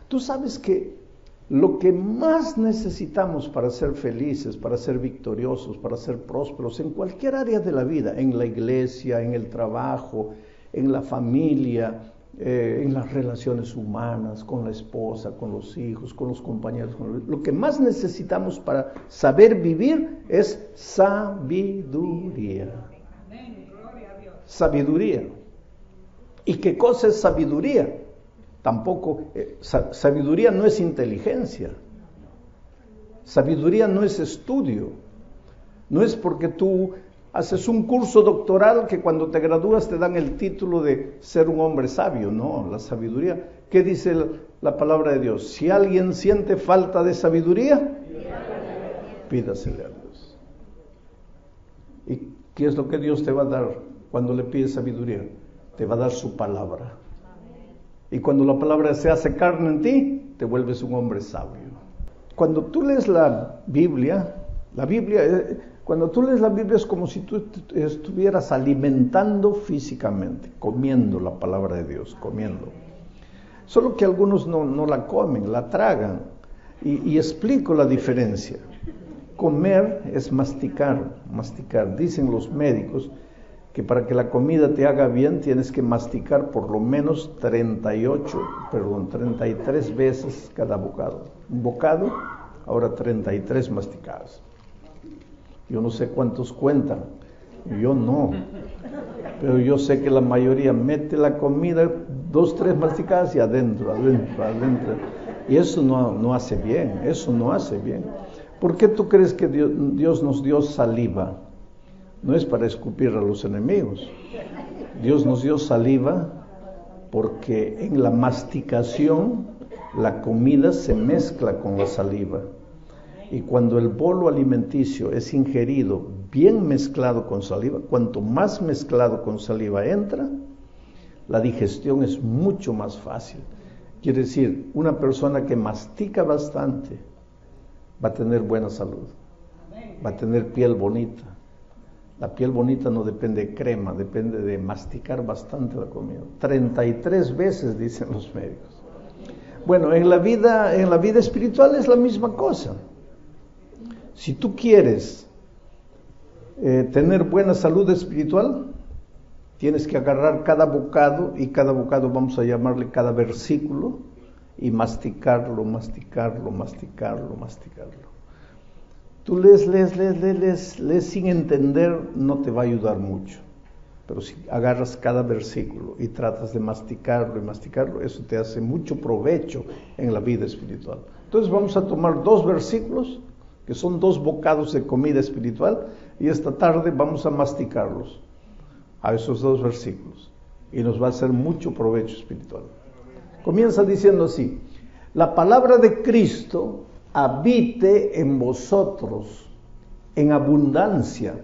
Tú sabes que lo que más necesitamos para ser felices, para ser victoriosos, para ser prósperos en cualquier área de la vida, en la iglesia, en el trabajo, en la familia, en las relaciones humanas, con la esposa, con los hijos, con los compañeros, lo que más necesitamos para saber vivir es sabiduría. Sabiduría. ¿Y qué cosa es sabiduría? Tampoco, sabiduría no es inteligencia. Sabiduría no es estudio. No es porque tú haces un curso doctoral que cuando te gradúas te dan el título de ser un hombre sabio. No, la sabiduría. ¿Qué dice la palabra de Dios? Si alguien siente falta de sabiduría, pídasele a Dios. ¿Y qué es lo que Dios te va a dar cuando le pides sabiduría? Te va a dar su palabra. Y cuando la palabra se hace carne en ti, te vuelves un hombre sabio. Cuando tú lees la Biblia, cuando tú lees la Biblia es como si tú estuvieras alimentando físicamente, comiendo la palabra de Dios, comiendo. Solo que algunos no la comen, la tragan. Y explico la diferencia. Comer es masticar. Dicen los médicos que para que la comida te haga bien tienes que masticar por lo menos 33 veces cada bocado. Un bocado, ahora 33 masticadas. Yo no sé cuántos cuentan, yo no, pero yo sé que la mayoría mete la comida 2, 3 masticadas y adentro. Y eso no hace bien, ¿Por qué tú crees que Dios nos dio saliva? No es para escupir a los enemigos. Dios nos dio saliva porque en la masticación la comida se mezcla con la saliva. Y cuando el bolo alimenticio es ingerido bien mezclado con saliva, cuanto más mezclado con saliva entra, la digestión es mucho más fácil. Quiere decir, una persona que mastica bastante va a tener buena salud, va a tener piel bonita. La piel bonita no depende de crema, depende de masticar bastante la comida. 33 veces dicen los médicos. Bueno, en la vida espiritual es la misma cosa. Si tú quieres tener buena salud espiritual, tienes que agarrar cada bocado, y cada bocado vamos a llamarle cada versículo, y masticarlo. Tú lees sin entender, no te va a ayudar mucho. Pero si agarras cada versículo y tratas de masticarlo, eso te hace mucho provecho en la vida espiritual. Entonces vamos a tomar 2 versículos, que son 2 bocados de comida espiritual, y esta tarde vamos a masticarlos a esos 2 versículos, y nos va a hacer mucho provecho espiritual. Comienza diciendo así: la palabra de Cristo habite en vosotros en abundancia.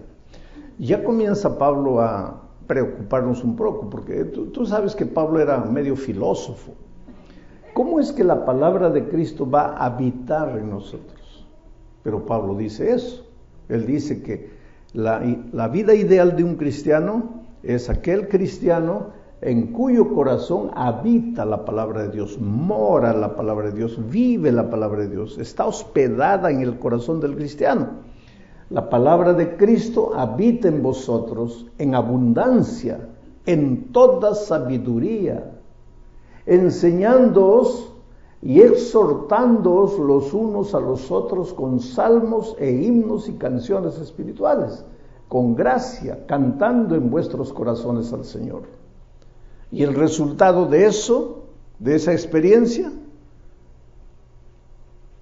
Ya comienza Pablo a preocuparnos un poco, porque tú sabes que Pablo era medio filósofo. ¿Cómo es que la palabra de Cristo va a habitar en nosotros? Pero Pablo dice eso. Él dice que la vida ideal de un cristiano es aquel cristiano en cuyo corazón habita la palabra de Dios, mora la palabra de Dios, vive la palabra de Dios, está hospedada en el corazón del cristiano. La palabra de Cristo habita en vosotros en abundancia, en toda sabiduría, enseñándoos y exhortándoos los unos a los otros con salmos e himnos y canciones espirituales, con gracia, cantando en vuestros corazones al Señor. Y el resultado de eso, de esa experiencia,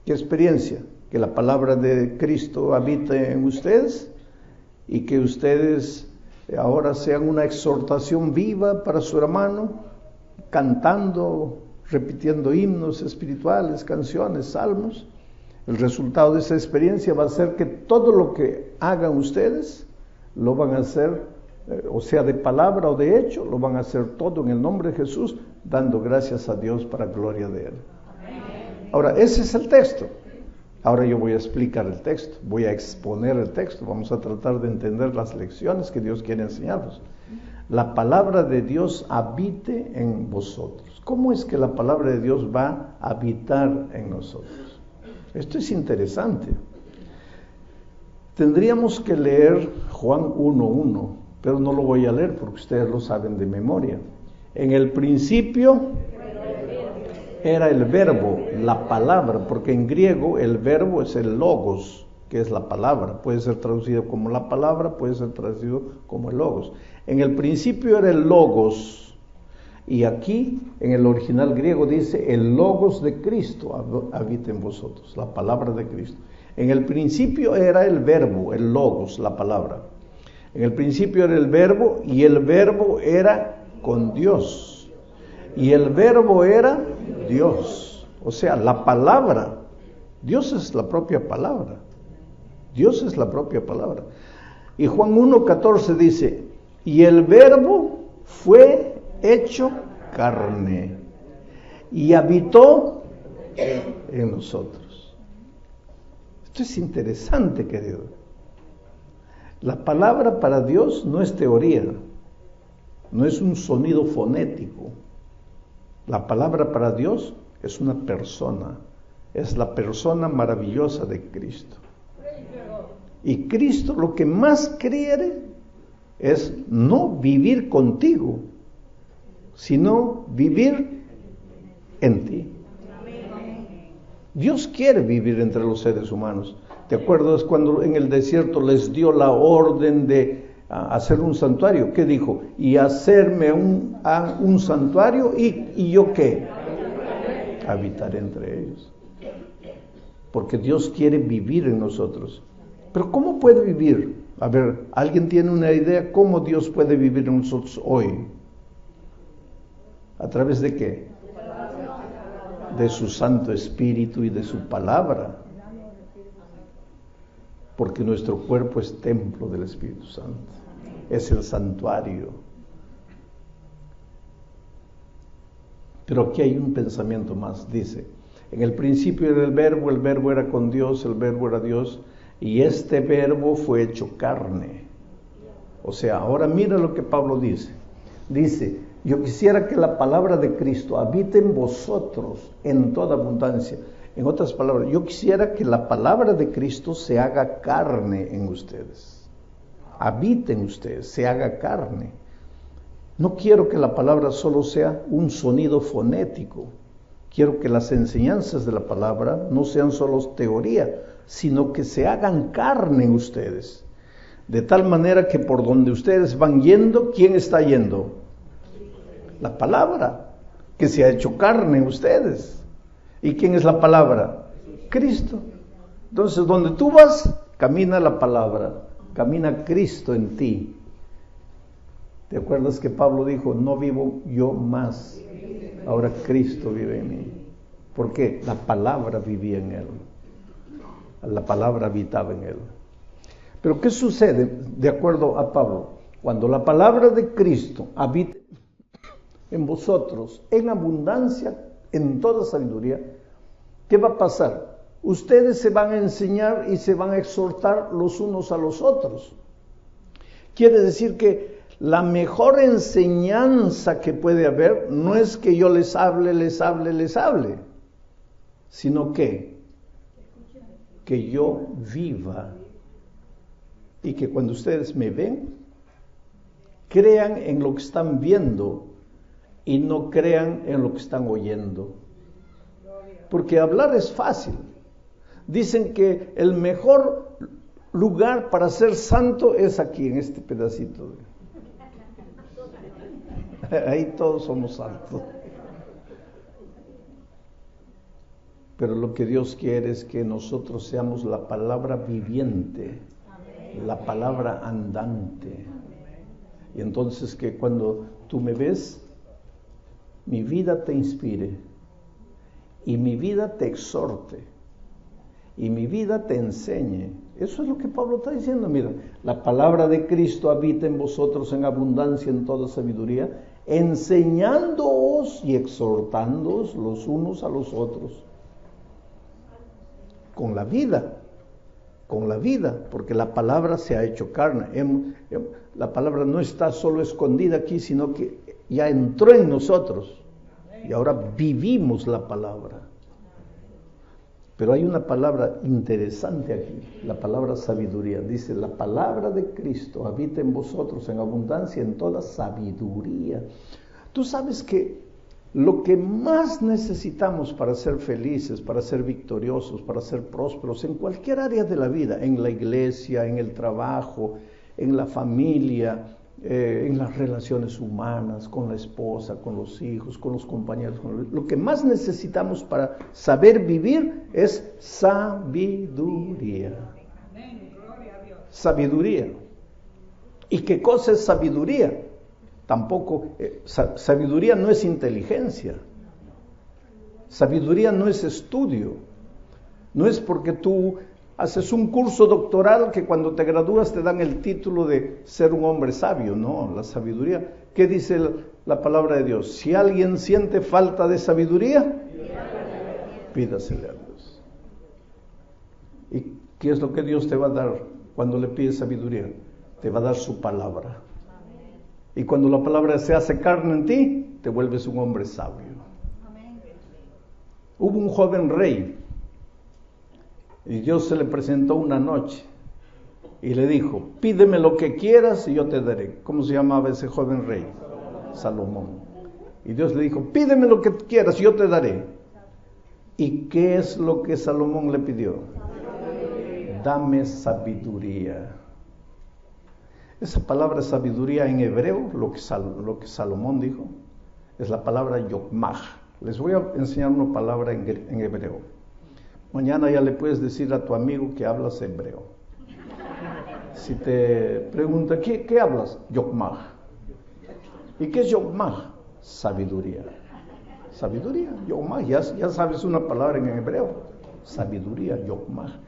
¿qué experiencia? Que la palabra de Cristo habite en ustedes y que ustedes ahora sean una exhortación viva para su hermano, cantando, repitiendo himnos espirituales, canciones, salmos. El resultado de esa experiencia va a ser que todo lo que hagan ustedes lo van a hacer, o sea de palabra o de hecho, lo van a hacer todo en el nombre de Jesús, dando gracias a Dios para gloria de Él. Ahora, ese es el texto. Ahora yo voy a explicar el texto, voy a exponer el texto, vamos a tratar de entender las lecciones que Dios quiere enseñarnos. la palabra de Dios habite en vosotros. ¿Cómo es que la palabra de Dios va a habitar en nosotros? Esto es interesante. Tendríamos que leer Juan 1:1, pero no lo voy a leer porque ustedes lo saben de memoria. En el principio era el verbo, la palabra, porque en griego el verbo es el logos, que es la palabra. Puede ser traducido como la palabra, puede ser traducido como el logos. En el principio era el logos, y aquí en el original griego dice el logos de Cristo habita en vosotros, la palabra de Cristo. En el principio era el verbo, el logos, la palabra. En el principio era el verbo, y el verbo era con Dios, y el verbo era Dios. O sea, la palabra, Dios es la propia palabra. Dios es la propia palabra. Y Juan 1:14 dice, y el verbo fue hecho carne y habitó en nosotros. Esto es interesante, querido. La palabra para Dios no es teoría, no es un sonido fonético. La palabra para Dios es una persona, es la persona maravillosa de Cristo. Y Cristo lo que más quiere es no vivir contigo, sino vivir en ti. Dios quiere vivir entre los seres humanos. ¿Te acuerdas cuando en el desierto les dio la orden de hacer un santuario? ¿Qué dijo? Y hacerme un santuario y yo qué? Habitar entre ellos. Porque Dios quiere vivir en nosotros. Pero ¿cómo puede vivir? A ver, ¿alguien tiene una idea cómo Dios puede vivir en nosotros hoy? ¿A través de qué? De su Santo Espíritu y de su palabra. Porque nuestro cuerpo es templo del Espíritu Santo. Es el santuario. Pero aquí hay un pensamiento más. Dice, en el principio era el verbo era con Dios, el verbo era Dios, y este verbo fue hecho carne. O sea, ahora mira lo que Pablo dice. Dice, yo quisiera que la palabra de Cristo habite en vosotros en toda abundancia. En otras palabras, yo quisiera que la palabra de Cristo se haga carne en ustedes. Habite en ustedes, se haga carne. No quiero que la palabra solo sea un sonido fonético. Quiero que las enseñanzas de la palabra no sean solo teoría, sino que se hagan carne en ustedes. De tal manera que por donde ustedes van yendo, ¿quién está yendo? La palabra, que se ha hecho carne en ustedes. ¿Y quién es la palabra? Cristo. Entonces, donde tú vas, camina la palabra, camina Cristo en ti. ¿Te acuerdas que Pablo dijo, no vivo yo más, ahora Cristo vive en mí? ¿Por qué? La palabra vivía en él. La palabra habitaba en él. Pero ¿qué sucede de acuerdo a Pablo? Cuando la palabra de Cristo habita en vosotros, en abundancia, en toda sabiduría, ¿qué va a pasar? Ustedes se van a enseñar y se van a exhortar los unos a los otros. Quiere decir que la mejor enseñanza que puede haber no es que yo les hable, sino que yo viva y que cuando ustedes me ven, crean en lo que están viendo y no crean en lo que están oyendo. Porque hablar es fácil. Dicen que el mejor lugar para ser santo es aquí, en este pedacito. Ahí todos somos santos. Pero lo que Dios quiere es que nosotros seamos la palabra viviente, la palabra andante. Y entonces que cuando tú me ves, mi vida te inspire, y mi vida te exhorte, y mi vida te enseñe. Eso es lo que Pablo está diciendo. Mira, la palabra de Cristo habita en vosotros en abundancia, en toda sabiduría, enseñándoos y exhortándoos los unos a los otros con la vida. con la vida, porque la palabra se ha hecho carne. La palabra no está solo escondida aquí, sino que ya entró en nosotros y ahora vivimos la palabra. Pero hay una palabra interesante aquí, la palabra sabiduría. Dice, la palabra de Cristo habita en vosotros en abundancia, en toda sabiduría. Tú sabes que lo que más necesitamos para ser felices, para ser victoriosos, para ser prósperos en cualquier área de la vida, en la iglesia, en el trabajo, en la familia, en las relaciones humanas, con la esposa, con los hijos, con los compañeros, lo que más necesitamos para saber vivir es sabiduría. Sabiduría. ¿Y qué cosa es sabiduría? Tampoco, sabiduría no es inteligencia, sabiduría no es estudio, no es porque tú haces un curso doctoral que cuando te gradúas te dan el título de ser un hombre sabio. No, la sabiduría, ¿qué dice la palabra de Dios? Si alguien siente falta de sabiduría, pídasele a Dios. ¿Y qué es lo que Dios te va a dar cuando le pides sabiduría? Te va a dar su palabra. Y cuando la palabra se hace carne en ti, te vuelves un hombre sabio. Amén. Hubo un joven rey y Dios se le presentó una noche y le dijo, pídeme lo que quieras y yo te daré. ¿Cómo se llamaba ese joven rey? Salomón. Y Dios le dijo, pídeme lo que quieras y yo te daré. ¿Y qué es lo que Salomón le pidió? Dame sabiduría. Esa palabra sabiduría en hebreo, lo que Salomón dijo, es la palabra yokmah. Les voy a enseñar una palabra en hebreo. Mañana ya le puedes decir a tu amigo que hablas hebreo. Si te pregunta, ¿qué hablas? Yokmah. ¿Y qué es yokmah? Sabiduría. Sabiduría, yokmah. Ya sabes una palabra en hebreo. Sabiduría, yokmah.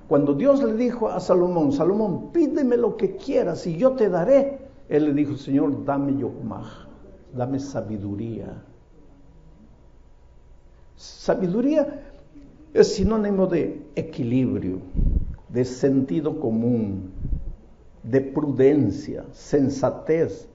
Cuando Dios le dijo a Salomón, Salomón, pídeme lo que quieras y yo te daré. Él le dijo, Señor, dame yokmah, dame sabiduría. Sabiduría es sinónimo de equilibrio, de sentido común, de prudencia, sensatez.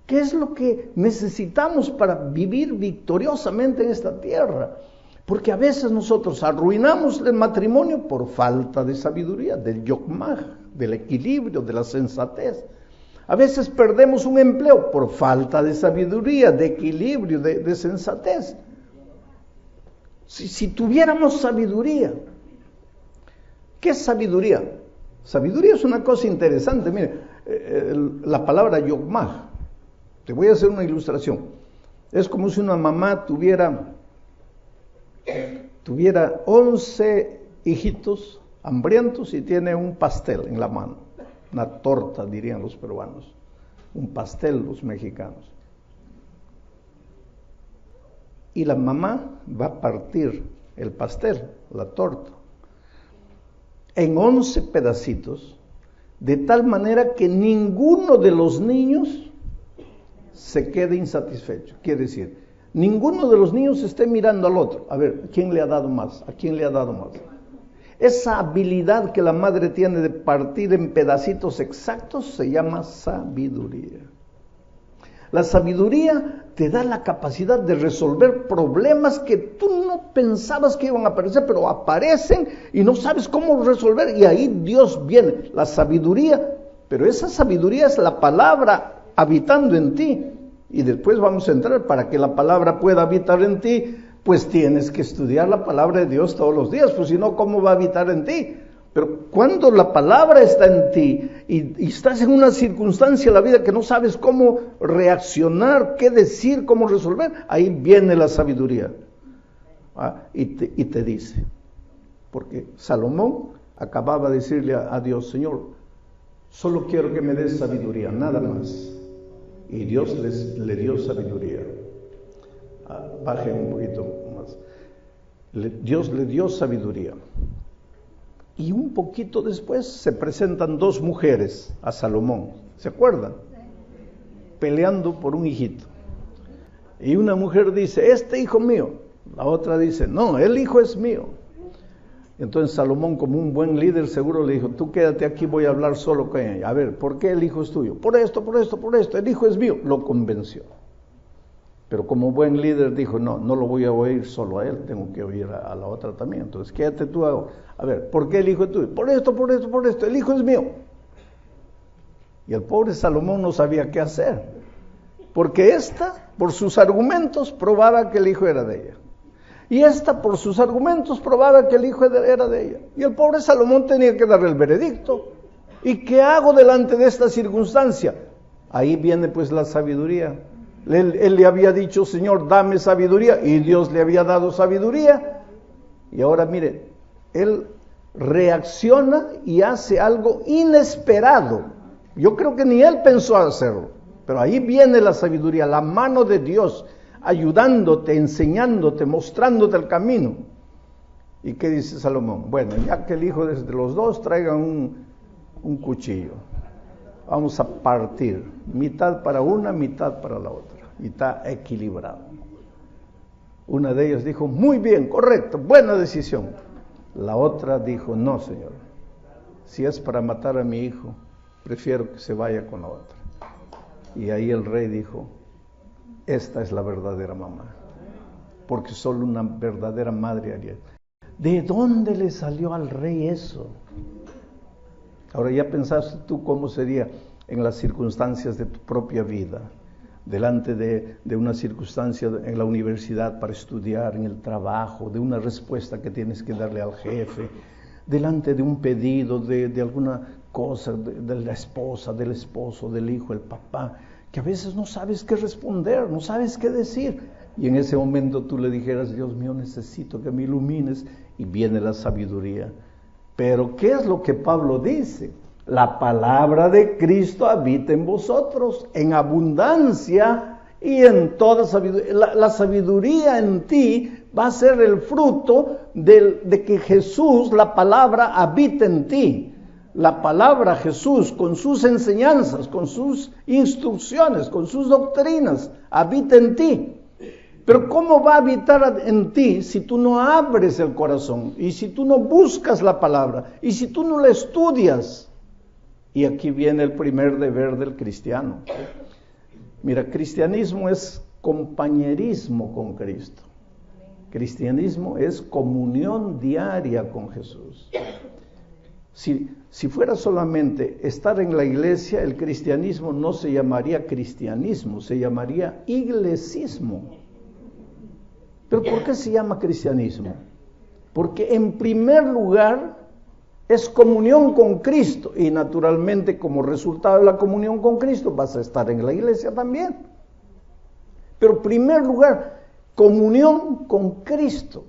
¿Qué es lo que necesitamos para vivir victoriosamente en esta tierra? Porque a veces nosotros arruinamos el matrimonio por falta de sabiduría, del yokmah, del equilibrio, de la sensatez. A veces perdemos un empleo por falta de sabiduría, de equilibrio, de sensatez. Si tuviéramos sabiduría, ¿qué es sabiduría? Sabiduría es una cosa interesante. Mire, la palabra yokmah, te voy a hacer una ilustración. Es como si una mamá tuviera 11 hijitos hambrientos y tiene un pastel en la mano, una torta dirían los peruanos, un pastel los mexicanos. Y la mamá va a partir el pastel, la torta, en 11 pedacitos, de tal manera que ninguno de los niños se quede insatisfecho. Quiere decir, ninguno de los niños esté mirando al otro. A ver, ¿quién le ha dado más? ¿A quién le ha dado más? Esa habilidad que la madre tiene de partir en pedacitos exactos se llama sabiduría. La sabiduría te da la capacidad de resolver problemas que tú no pensabas que iban a aparecer, pero aparecen y no sabes cómo resolver. Y ahí Dios viene, la sabiduría. Pero esa sabiduría es la palabra habitando en ti. Y después vamos a entrar, para que la palabra pueda habitar en ti, pues tienes que estudiar la palabra de Dios todos los días, pues si no, ¿cómo va a habitar en ti? Pero cuando la palabra está en ti y estás en una circunstancia en la vida que no sabes cómo reaccionar, qué decir, cómo resolver, ahí viene la sabiduría. Y te dice, porque Salomón acababa de decirle a Dios, Señor, solo quiero que me des sabiduría, nada más. Y Dios le dio sabiduría. Baje un poquito más. Dios le dio sabiduría. Y un poquito después se presentan 2 mujeres a Salomón. ¿Se acuerdan? Peleando por un hijito. Y una mujer dice, este hijo mío. La otra dice, no, el hijo es mío. Entonces Salomón, como un buen líder, seguro le dijo, tú quédate aquí, voy a hablar solo con ella. A ver, ¿por qué el hijo es tuyo? Por esto, el hijo es mío. Lo convenció. Pero como buen líder dijo, no lo voy a oír solo a él, tengo que oír a la otra también. Entonces quédate tú, a ver, ¿por qué el hijo es tuyo? Por esto, el hijo es mío. Y el pobre Salomón no sabía qué hacer, porque esta, por sus argumentos, probaba que el hijo era de ella. Y esta, por sus argumentos, probaba que el hijo era de ella. Y el pobre Salomón tenía que darle el veredicto. ¿Y qué hago delante de esta circunstancia? Ahí viene pues la sabiduría. Él le había dicho, Señor, dame sabiduría, y Dios le había dado sabiduría. Y ahora mire, él reacciona y hace algo inesperado. Yo creo que ni él pensó hacerlo, pero ahí viene la sabiduría, la mano de Dios, ayudándote, enseñándote, mostrándote el camino. ¿Y qué dice Salomón? Bueno, ya que el hijo de los dos traigan un cuchillo, vamos a partir, mitad para una, mitad para la otra, y está equilibrado. Una de ellas dijo, muy bien, correcto, buena decisión. La otra dijo, no, Señor, si es para matar a mi hijo, prefiero que se vaya con la otra. Y ahí el rey dijo, esta es la verdadera mamá, porque solo una verdadera madre haría. ¿De dónde le salió al rey eso? Ahora ya pensaste tú cómo sería en las circunstancias de tu propia vida, delante de una circunstancia en la universidad para estudiar, en el trabajo, de una respuesta que tienes que darle al jefe, delante de un pedido de alguna cosa, de la esposa, del esposo, del hijo, el papá, que a veces no sabes qué responder, no sabes qué decir. Y en ese momento tú le dijeras, Dios mío, necesito que me ilumines, y viene la sabiduría. Pero ¿qué es lo que Pablo dice? La palabra de Cristo habita en vosotros, en abundancia y en toda sabiduría. La sabiduría en ti va a ser el fruto de que Jesús, la palabra, habita en ti. La palabra Jesús, con sus enseñanzas, con sus instrucciones, con sus doctrinas, habita en ti. Pero ¿cómo va a habitar en ti si tú no abres el corazón? Y si tú no buscas la palabra, y si tú no la estudias. Y aquí viene el primer deber del cristiano. Mira, cristianismo es compañerismo con Cristo. Cristianismo es comunión diaria con Jesús. Si fuera solamente estar en la iglesia, el cristianismo no se llamaría cristianismo, se llamaría iglesismo. ¿Pero por qué se llama cristianismo? Porque en primer lugar es comunión con Cristo, y naturalmente como resultado de la comunión con Cristo vas a estar en la iglesia también. Pero en primer lugar, comunión con Cristo.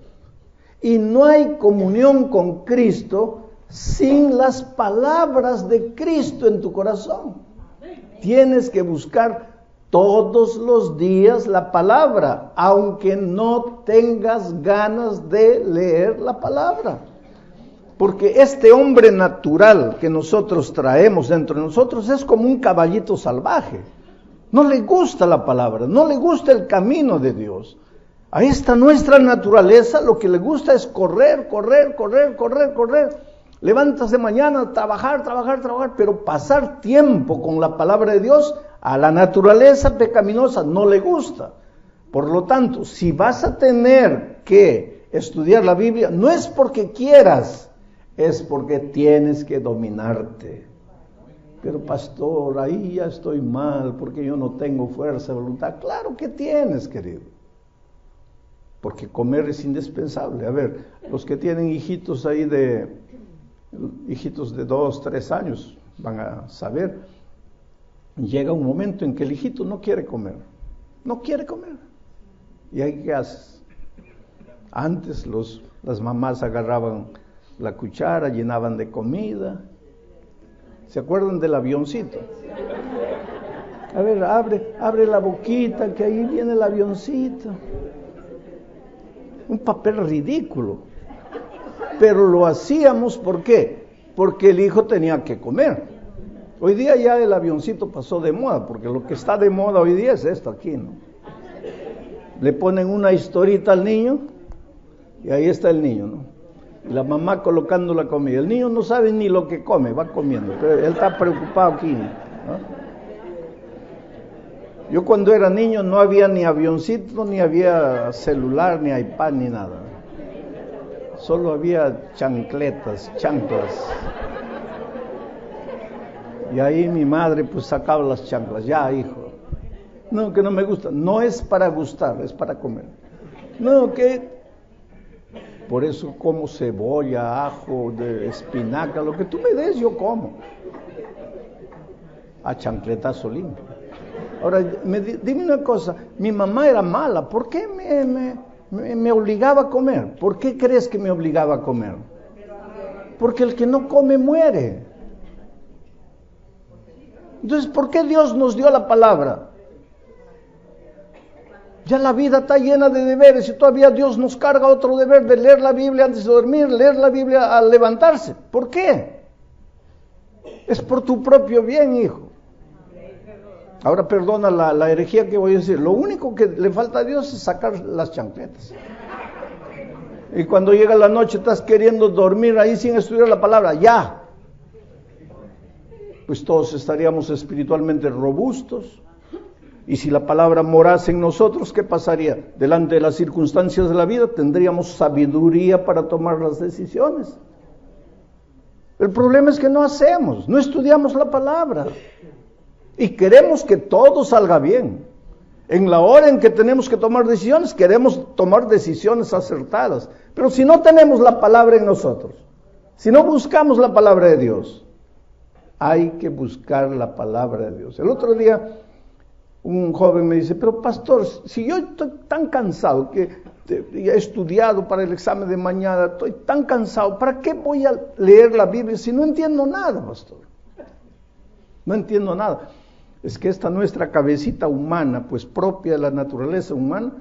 Y no hay comunión con Cristo sin las palabras de Cristo en tu corazón. Tienes que buscar todos los días la palabra, aunque no tengas ganas de leer la palabra. Porque este hombre natural que nosotros traemos dentro de nosotros es como un caballito salvaje. No le gusta la palabra, no le gusta el camino de Dios. A esta nuestra naturaleza lo que le gusta es correr. Levántase mañana, trabajar, pero pasar tiempo con la palabra de Dios a la naturaleza pecaminosa no le gusta. Por lo tanto, si vas a tener que estudiar la Biblia, no es porque quieras, es porque tienes que dominarte. Pero pastor, ahí ya estoy mal, porque yo no tengo fuerza de voluntad. Claro que tienes, querido. Porque comer es indispensable. A ver, los que tienen hijitos ahí hijitos de 2, 3 años, van a saber, llega un momento en que el hijito no quiere comer. ¿Y ahí qué haces? Antes las mamás agarraban la cuchara, llenaban de comida. ¿Se acuerdan del avioncito? A ver, abre la boquita, que ahí viene el avioncito. Un papel ridículo. Pero lo hacíamos, ¿por qué? Porque el hijo tenía que comer. Hoy día ya el avioncito pasó de moda, porque lo que está de moda hoy día es esto aquí, ¿no? Le ponen una historita al niño, y ahí está el niño, ¿no? Y la mamá colocando la comida. El niño no sabe ni lo que come, va comiendo, pero él está preocupado aquí, ¿no? Yo cuando era niño no había ni avioncito, ni había celular, ni iPad, ni nada. Solo había chanclas. Y ahí mi madre pues sacaba las chanclas. Ya, hijo. No, que no me gusta. No es para gustar, es para comer. No, que... Por eso como cebolla, ajo, espinaca, lo que tú me des yo como. A chancletazo limpio. Ahora, dime una cosa, mi mamá era mala, ¿por qué me obligaba a comer? ¿Por qué crees que me obligaba a comer? Porque el que no come muere. Entonces, ¿por qué Dios nos dio la palabra? Ya la vida está llena de deberes y todavía Dios nos carga otro deber de leer la Biblia antes de dormir, leer la Biblia al levantarse. ¿Por qué? Es por tu propio bien, hijo. Ahora perdona la herejía que voy a decir. Lo único que le falta a Dios es sacar las chancletas. Y cuando llega la noche estás queriendo dormir ahí sin estudiar la palabra. Ya. Pues todos estaríamos espiritualmente robustos. Y si la palabra morase en nosotros, ¿qué pasaría? Delante de las circunstancias de la vida tendríamos sabiduría para tomar las decisiones. El problema es que no hacemos, no estudiamos la palabra. Y queremos que todo salga bien. En la hora en que tenemos que tomar decisiones, queremos tomar decisiones acertadas. Pero si no tenemos la palabra en nosotros, si no buscamos la palabra de Dios, hay que buscar la palabra de Dios. El otro día, un joven me dice, pero pastor, si yo estoy tan cansado, que he estudiado para el examen de mañana, estoy tan cansado, ¿para qué voy a leer la Biblia si no entiendo nada, pastor? No entiendo nada. Es que esta nuestra cabecita humana, pues propia de la naturaleza humana,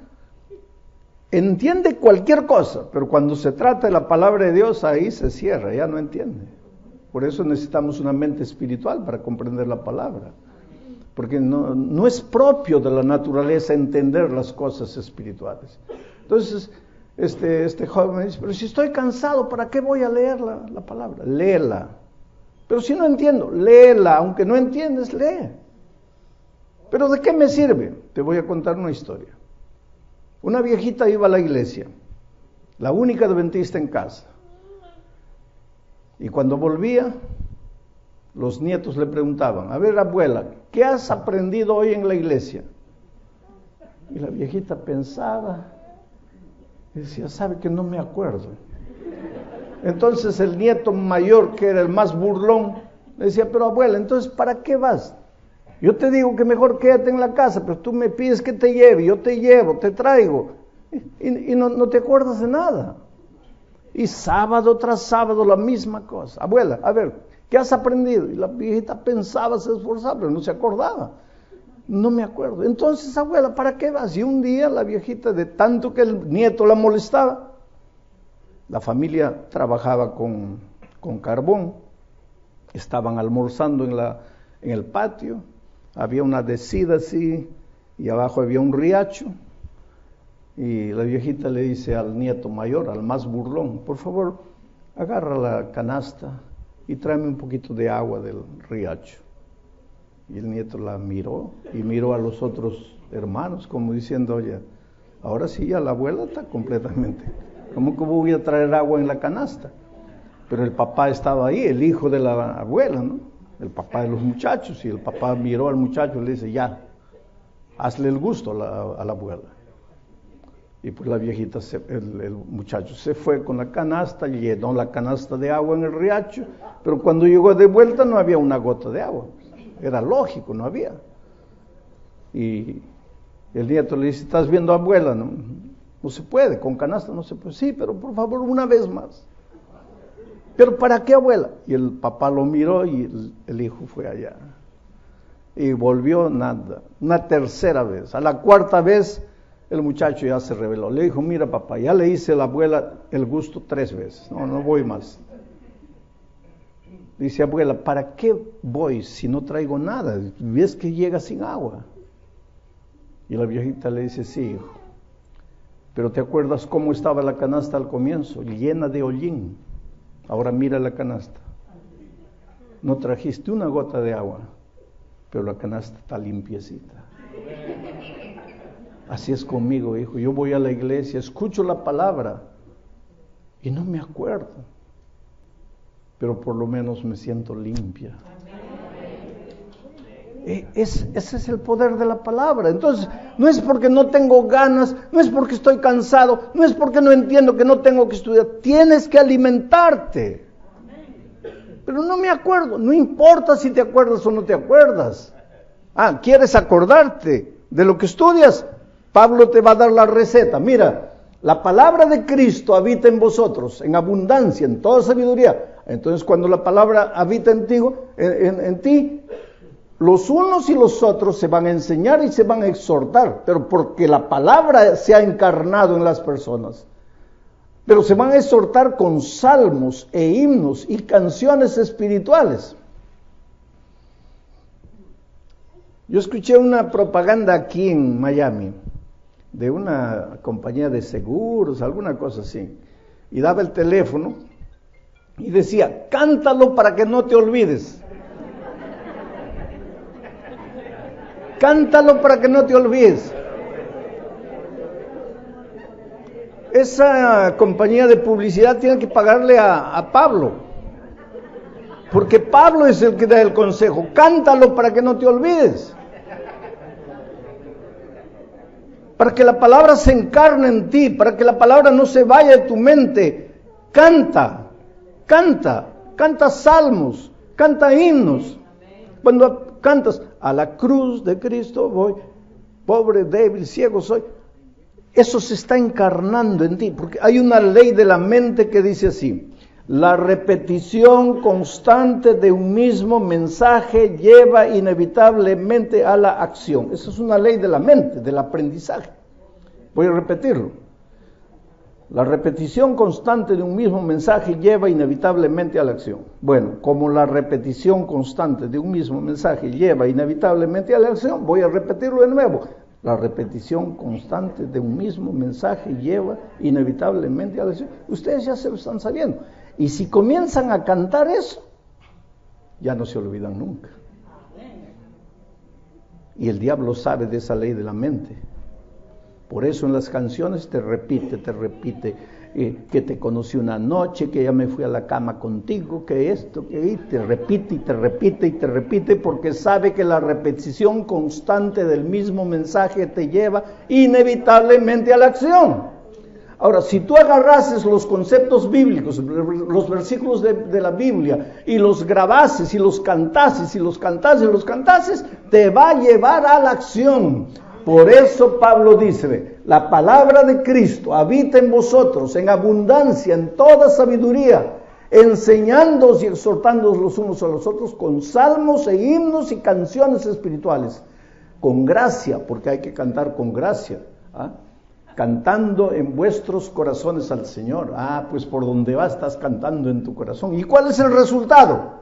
entiende cualquier cosa, pero cuando se trata de la palabra de Dios, ahí se cierra, ya no entiende. Por eso necesitamos una mente espiritual para comprender la palabra, porque no es propio de la naturaleza entender las cosas espirituales. Entonces, este joven me dice, pero si estoy cansado, ¿para qué voy a leer la palabra? Léela. Pero si no entiendo, léela, aunque no entiendes, lee. ¿Pero de qué me sirve? Te voy a contar una historia. Una viejita iba a la iglesia, la única adventista en casa. Y cuando volvía, los nietos le preguntaban, a ver, abuela, ¿qué has aprendido hoy en la iglesia? Y la viejita pensaba y decía, sabe que no me acuerdo. Entonces el nieto mayor, que era el más burlón, le decía, pero abuela, entonces ¿para qué vas? Yo te digo que mejor quédate en la casa, pero tú me pides que te lleve, yo te llevo, te traigo, y no te acuerdas de nada. Y sábado tras sábado la misma cosa. Abuela, a ver, ¿qué has aprendido? Y la viejita pensaba, se esforzaba, pero no se acordaba. No me acuerdo. Entonces, abuela, ¿para qué vas? Y un día la viejita, de tanto que el nieto la molestaba, la familia trabajaba con carbón, estaban almorzando en el patio, había una descida así, y abajo había un riacho, y la viejita le dice al nieto mayor, al más burlón, por favor, agarra la canasta y tráeme un poquito de agua del riacho. Y el nieto la miró, y miró a los otros hermanos, como diciendo, oye, ahora sí ya la abuela está completamente... ¿Cómo que voy a traer agua en la canasta? Pero el papá estaba ahí, el hijo de la abuela, ¿no? El papá de los muchachos, y el papá miró al muchacho y le dice, ya, hazle el gusto a la abuela. Y pues la viejita, el muchacho se fue con la canasta, llenó la canasta de agua en el riacho, pero cuando llegó de vuelta no había una gota de agua. Era lógico, no había. Y el nieto le dice, ¿estás viendo, abuela? No se puede, con canasta no se puede. Sí, pero por favor, una vez más. ¿Pero para qué, abuela? Y el papá lo miró y el hijo fue allá. Y volvió nada. Una tercera vez. A la cuarta vez, el muchacho ya se rebeló. Le dijo, mira papá, ya le hice a la abuela el gusto 3 veces. No voy más. Dice, abuela, ¿para qué voy si no traigo nada? ¿Ves que llega sin agua? Y la viejita le dice, sí, hijo. Pero ¿te acuerdas cómo estaba la canasta al comienzo? Llena de hollín. Ahora mira la canasta. No trajiste una gota de agua, pero la canasta está limpiecita. Así es conmigo, hijo. Yo voy a la iglesia, escucho la palabra y no me acuerdo, pero por lo menos me siento limpia. Ese es el poder de la palabra. Entonces, no es porque no tengo ganas, no es porque estoy cansado, no es porque no entiendo que no tengo que estudiar. Tienes que alimentarte. Pero no me acuerdo. No importa si te acuerdas o no te acuerdas. ¿Quieres acordarte de lo que estudias? Pablo te va a dar la receta. Mira, la palabra de Cristo habita en vosotros, en abundancia, en toda sabiduría. Entonces, cuando la palabra habita en ti, los unos y los otros se van a enseñar y se van a exhortar, pero porque la palabra se ha encarnado en las personas. Pero se van a exhortar con salmos e himnos y canciones espirituales. Yo escuché una propaganda aquí en Miami de una compañía de seguros, alguna cosa así, y daba el teléfono y decía, cántalo para que no te olvides. Cántalo para que no te olvides. Esa compañía de publicidad tiene que pagarle a Pablo, porque Pablo es el que da el consejo. Cántalo para que no te olvides, para que la palabra se encarne en ti, para que la palabra no se vaya de tu mente. Canta salmos, canta himnos. Cuando cantas, a la cruz de Cristo voy, pobre, débil, ciego soy. Eso se está encarnando en ti, porque hay una ley de la mente que dice así: la repetición constante de un mismo mensaje lleva inevitablemente a la acción. Esa es una ley de la mente, del aprendizaje. Voy a repetirlo. La repetición constante de un mismo mensaje lleva inevitablemente a la acción. Bueno, como la repetición constante de un mismo mensaje lleva inevitablemente a la acción, voy a repetirlo de nuevo. La repetición constante de un mismo mensaje lleva inevitablemente a la acción. Ustedes ya se lo están sabiendo. Y si comienzan a cantar eso, ya no se olvidan nunca. Y el diablo sabe de esa ley de la mente. Por eso en las canciones te repite, que te conocí una noche, que ya me fui a la cama contigo, que esto, que y te repite, porque sabe que la repetición constante del mismo mensaje te lleva inevitablemente a la acción. Ahora, si tú agarrases los conceptos bíblicos, los versículos de la Biblia, y los grabases, y los cantases, te va a llevar a la acción. Por eso Pablo dice, la palabra de Cristo habita en vosotros en abundancia, en toda sabiduría, enseñándoos y exhortándoos los unos a los otros con salmos e himnos y canciones espirituales, con gracia, porque hay que cantar con gracia, cantando en vuestros corazones al Señor. Pues por donde vas estás cantando en tu corazón. ¿Y cuál es el resultado?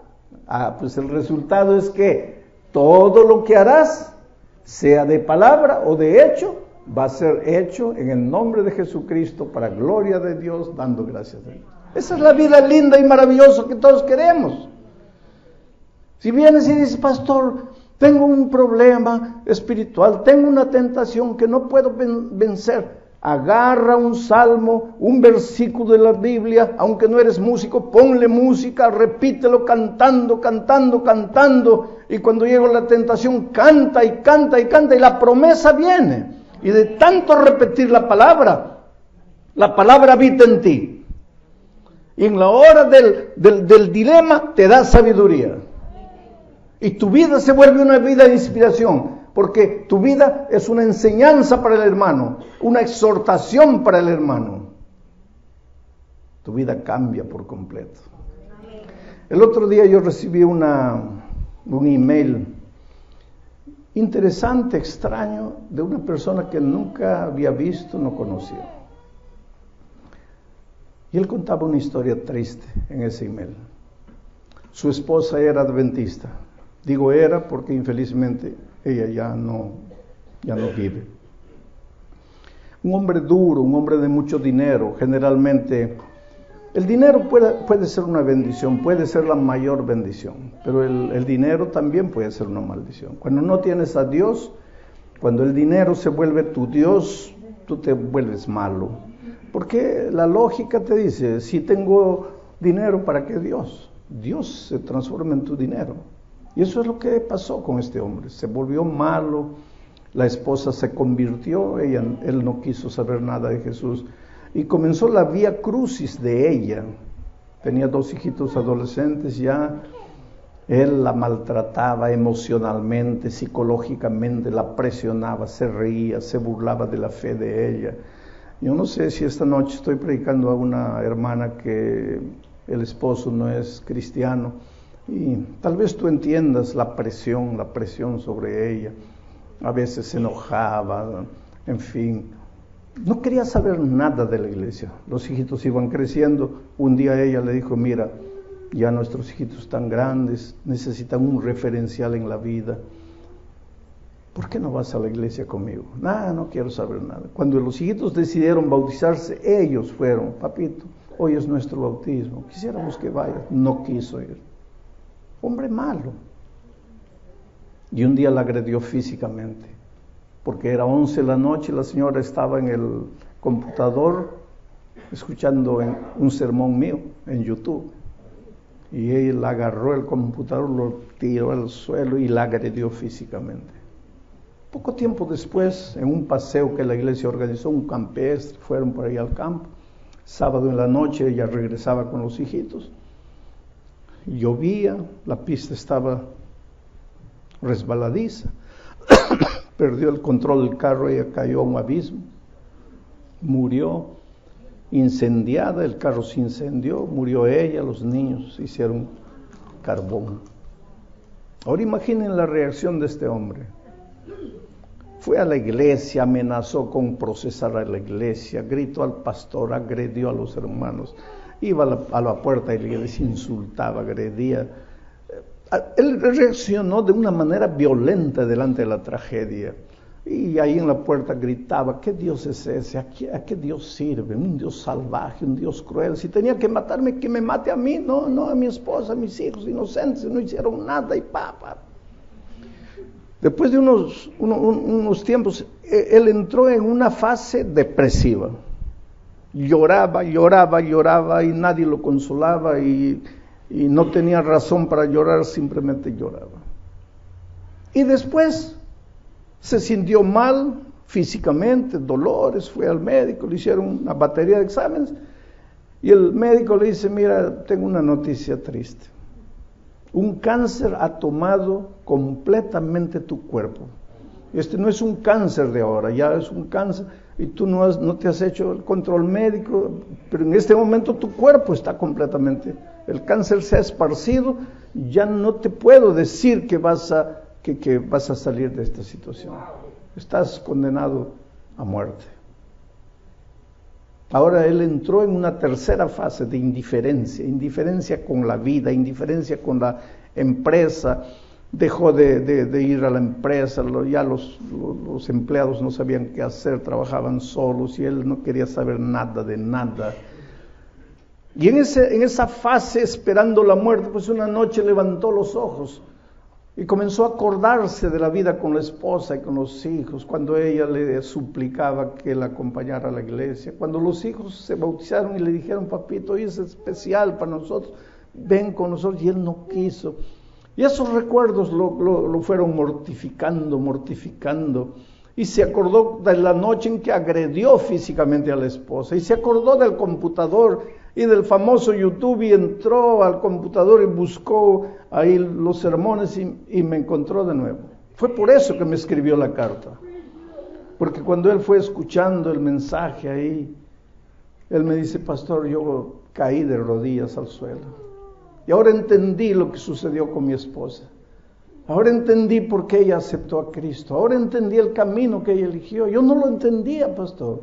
Pues el resultado es que todo lo que harás, sea de palabra o de hecho, va a ser hecho en el nombre de Jesucristo para gloria de Dios, dando gracias a Dios. Esa es la vida linda y maravillosa que todos queremos. Si vienes y dices, pastor, tengo un problema espiritual, tengo una tentación que no puedo vencer, agarra un salmo, un versículo de la Biblia, aunque no eres músico, ponle música, repítelo cantando, y cuando llega la tentación, canta, y la promesa viene. Y de tanto repetir la palabra habita en ti. Y en la hora del dilema, te da sabiduría. Y tu vida se vuelve una vida de inspiración, porque tu vida es una enseñanza para el hermano, una exhortación para el hermano. Tu vida cambia por completo. El otro día yo recibí un email interesante, extraño, de una persona que nunca había visto, no conocía. Y él contaba una historia triste en ese email. Su esposa era adventista. Digo era porque infelizmente ella ya no vive. un hombre duro, un hombre de mucho dinero. Generalmente, el dinero puede ser una bendición, puede ser la mayor bendición, pero el dinero también puede ser una maldición. Cuando no tienes a Dios, cuando el dinero se vuelve tu Dios, tú te vuelves malo. Porque la lógica te dice, si tengo dinero, ¿para qué Dios? Dios se transforma en tu dinero. Y eso es lo que pasó con este hombre. Se volvió malo, la esposa se convirtió, él no quiso saber nada de Jesús. Y comenzó la vía crucis de ella. Tenía 2 hijitos adolescentes ya. Él la maltrataba emocionalmente, psicológicamente, la presionaba, se reía, se burlaba de la fe de ella. Yo no sé si esta noche estoy predicando a una hermana que el esposo no es cristiano y tal vez tú entiendas la presión sobre ella. A veces se enojaba, en fin. No quería saber nada de la iglesia. Los hijitos iban creciendo. Un día ella le dijo, mira, ya nuestros hijitos están grandes, necesitan un referencial en la vida. ¿Por qué no vas a la iglesia conmigo? No quiero saber nada. Cuando los hijitos decidieron bautizarse, ellos fueron, papito, hoy es nuestro bautismo, quisiéramos que vayas. No quiso ir. Hombre malo. Y un día la agredió físicamente, porque era 11 de la noche y la señora estaba en el computador escuchando un sermón mío en YouTube. Y él agarró el computador, lo tiró al suelo y la agredió físicamente. Poco tiempo después, en un paseo que la iglesia organizó, un campestre, fueron por ahí al campo. Sábado en la noche ella regresaba con los hijitos. Llovía, la pista estaba resbaladiza. Perdió el control del carro, ella cayó a un abismo. Murió incendiada, el carro se incendió, murió ella, los niños se hicieron carbón. Ahora imaginen la reacción de este hombre. Fue a la iglesia, amenazó con procesar a la iglesia, gritó al pastor, agredió a los hermanos, iba a la puerta de la iglesia, insultaba, agredía. Él reaccionó de una manera violenta delante de la tragedia. Y ahí en la puerta gritaba, ¿qué Dios es ese? ¿A qué Dios sirve? Un Dios salvaje, un Dios cruel. Si tenía que matarme, que me mate a mí, no a mi esposa, a mis hijos inocentes, no hicieron nada y papá. Después de unos tiempos, él entró en una fase depresiva. Lloraba y nadie lo consolaba y no tenía razón para llorar, simplemente lloraba. Y después se sintió mal físicamente, dolores, fue al médico, le hicieron una batería de exámenes y el médico le dice, mira, tengo una noticia triste. Un cáncer ha tomado completamente tu cuerpo. Este no es un cáncer de ahora, ya es un cáncer y tú no te has hecho el control médico, pero en este momento tu cuerpo está completamente, el cáncer se ha esparcido, ya no te puedo decir que vas a salir de esta situación. Estás condenado a muerte. Ahora él entró en una tercera fase de indiferencia con la vida, indiferencia con la empresa. Dejó de ir a la empresa, ya los empleados no sabían qué hacer, trabajaban solos y él no quería saber nada de nada. Y en esa fase, esperando la muerte, pues una noche levantó los ojos y comenzó a acordarse de la vida con la esposa y con los hijos, cuando ella le suplicaba que la acompañara a la iglesia, cuando los hijos se bautizaron y le dijeron, papito, hoy es especial para nosotros, ven con nosotros, y él no quiso. Y esos recuerdos lo fueron mortificando, y se acordó de la noche en que agredió físicamente a la esposa, y se acordó del computador y del famoso YouTube, y entró al computador y buscó ahí los sermones y me encontró de nuevo. Fue por eso que me escribió la carta, porque cuando él fue escuchando el mensaje ahí, él me dice, pastor, yo caí de rodillas al suelo, y ahora entendí lo que sucedió con mi esposa, ahora entendí por qué ella aceptó a Cristo, ahora entendí el camino que ella eligió. Yo no lo entendía, pastor.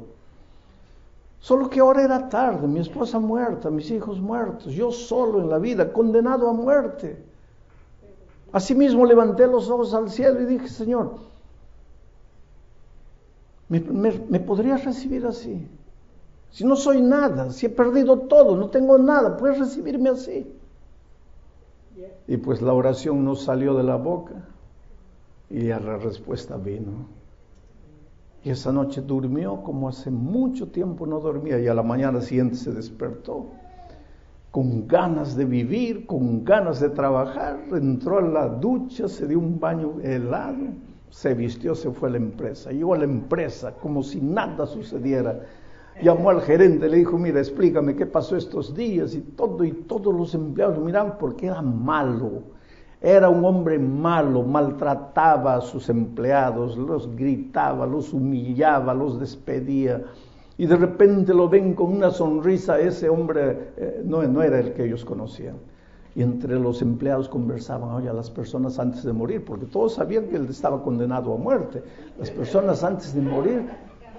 Solo que ahora era tarde, mi esposa muerta, mis hijos muertos, yo solo en la vida, condenado a muerte. Asimismo levanté los ojos al cielo y dije, Señor, ¿Me podrías recibir así? Si no soy nada, si he perdido todo, no tengo nada, ¿puedes recibirme así? Y pues la oración no salió de la boca y ya la respuesta vino. Y esa noche durmió como hace mucho tiempo no dormía, y a la mañana siguiente se despertó con ganas de vivir, con ganas de trabajar. Entró a la ducha, se dio un baño helado, se vistió, se fue a la empresa. Llegó a la empresa como si nada sucediera. Llamó al gerente, le dijo: mira, explícame qué pasó estos días. Y todos los empleados lo miraban porque era malo. Era un hombre malo, maltrataba a sus empleados, los gritaba, los humillaba, los despedía. Y de repente lo ven con una sonrisa. Ese hombre no era el que ellos conocían. Y entre los empleados conversaban: oye, a las personas antes de morir, porque todos sabían que él estaba condenado a muerte. Las personas antes de morir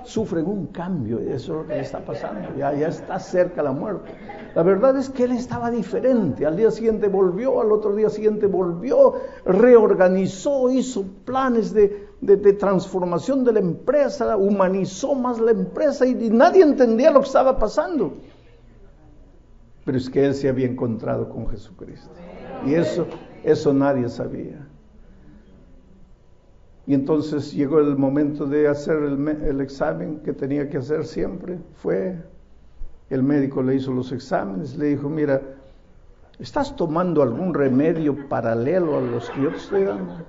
sufren un cambio, eso es lo que le está pasando, ya está cerca la muerte. La verdad es que él estaba diferente. Al día siguiente volvió, al otro día siguiente volvió, reorganizó, hizo planes de transformación de la empresa, humanizó más la empresa, y nadie entendía lo que estaba pasando. Pero es que él se había encontrado con Jesucristo, y eso nadie sabía. Y entonces llegó el momento de hacer el examen que tenía que hacer siempre. El médico le hizo los exámenes, le dijo: mira, ¿estás tomando algún remedio paralelo a los que yo te estoy dando?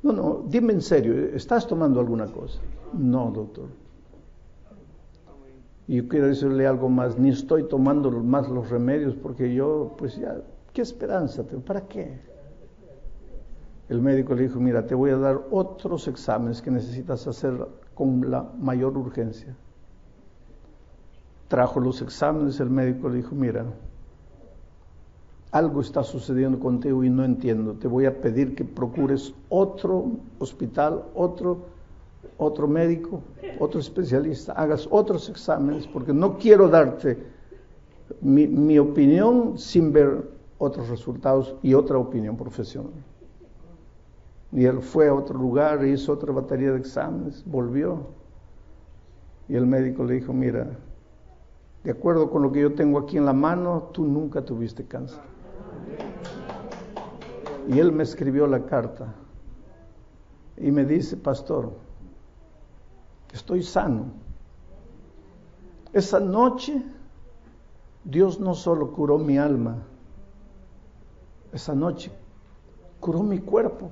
No, dime en serio, ¿estás tomando alguna cosa? No, doctor. Y yo quiero decirle algo más: ni estoy tomando más los remedios, porque yo, pues ya, ¿qué esperanza tengo? ¿Para qué? El médico le dijo: mira, te voy a dar otros exámenes que necesitas hacer con la mayor urgencia. Trajo los exámenes, el médico le dijo: mira, algo está sucediendo contigo y no entiendo. Te voy a pedir que procures otro hospital, otro médico, otro especialista, hagas otros exámenes, porque no quiero darte mi opinión sin ver otros resultados y otra opinión profesional. Y él fue a otro lugar, hizo otra batería de exámenes, volvió. Y el médico le dijo: mira, de acuerdo con lo que yo tengo aquí en la mano, tú nunca tuviste cáncer. Y él me escribió la carta y me dice: pastor, estoy sano. Esa noche Dios no solo curó mi alma, esa noche curó mi cuerpo.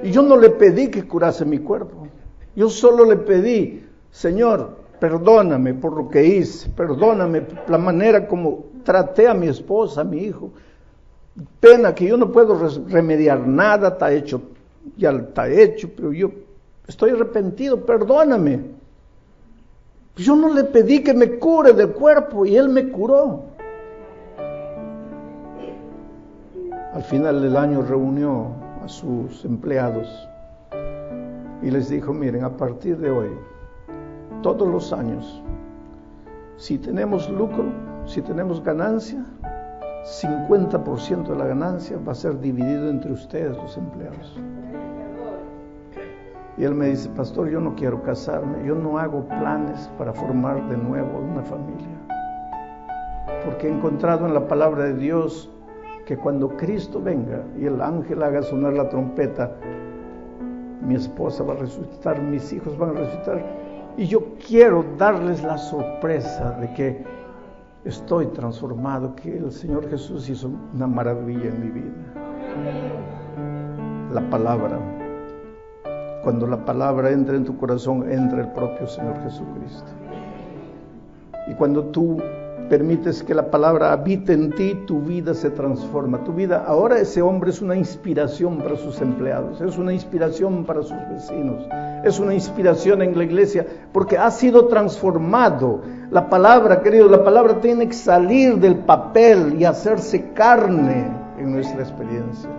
Y yo no le pedí que curase mi cuerpo. Yo solo le pedí: Señor, perdóname por lo que hice, perdóname por la manera como traté a mi esposa, a mi hijo. Pena que yo no puedo remediar nada, está hecho, pero yo estoy arrepentido, perdóname. Yo no le pedí que me cure del cuerpo y Él me curó. Al final del año reunió a sus empleados y les dijo: miren, a partir de hoy, todos los años, si tenemos lucro, si tenemos ganancia, 50% de la ganancia va a ser dividido entre ustedes, los empleados. Y él me dice: pastor, yo no quiero casarme, yo no hago planes para formar de nuevo una familia, porque he encontrado en la palabra de Dios que cuando Cristo venga y el ángel haga sonar la trompeta, mi esposa va a resucitar, mis hijos van a resucitar, y yo quiero darles la sorpresa de que estoy transformado, que el Señor Jesús hizo una maravilla en mi vida. La palabra, cuando la palabra entra en tu corazón, entra el propio Señor Jesucristo. Y cuando tú permites que la palabra habite en ti, tu vida se transforma. Tu vida, ahora ese hombre es una inspiración para sus empleados, es una inspiración para sus vecinos, es una inspiración en la iglesia, porque ha sido transformado. La palabra, querido, la palabra tiene que salir del papel y hacerse carne en nuestra experiencia.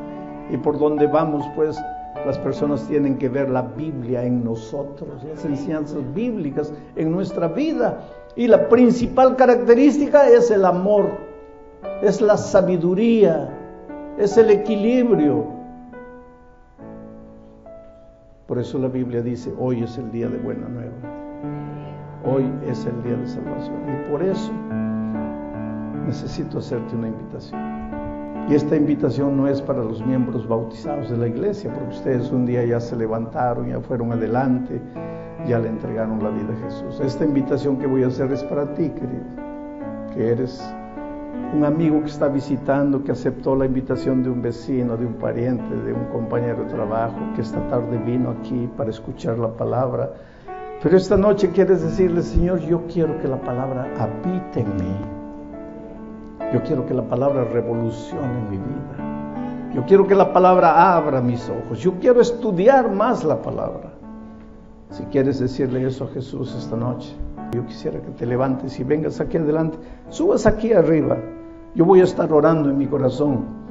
Y por donde vamos, pues, las personas tienen que ver la Biblia en nosotros, las enseñanzas bíblicas en nuestra vida. Y la principal característica es el amor, es la sabiduría, es el equilibrio. Por eso la Biblia dice, hoy es el día de buena nueva. Hoy es el día de salvación. Y por eso necesito hacerte una invitación. Y esta invitación no es para los miembros bautizados de la iglesia, porque ustedes un día ya se levantaron, ya fueron adelante, ya le entregaron la vida a Jesús. Esta invitación que voy a hacer es para ti, querido, que eres un amigo que está visitando, que aceptó la invitación de un vecino, de un pariente, de un compañero de trabajo, que esta tarde vino aquí para escuchar la palabra. Pero esta noche quieres decirle, Señor, yo quiero que la palabra habite en mí. Yo quiero que la palabra revolucione mi vida. Yo quiero que la palabra abra mis ojos. Yo quiero estudiar más la palabra. Si quieres decirle eso a Jesús esta noche, yo quisiera que te levantes y vengas aquí adelante. Subas aquí arriba. Yo voy a estar orando en mi corazón.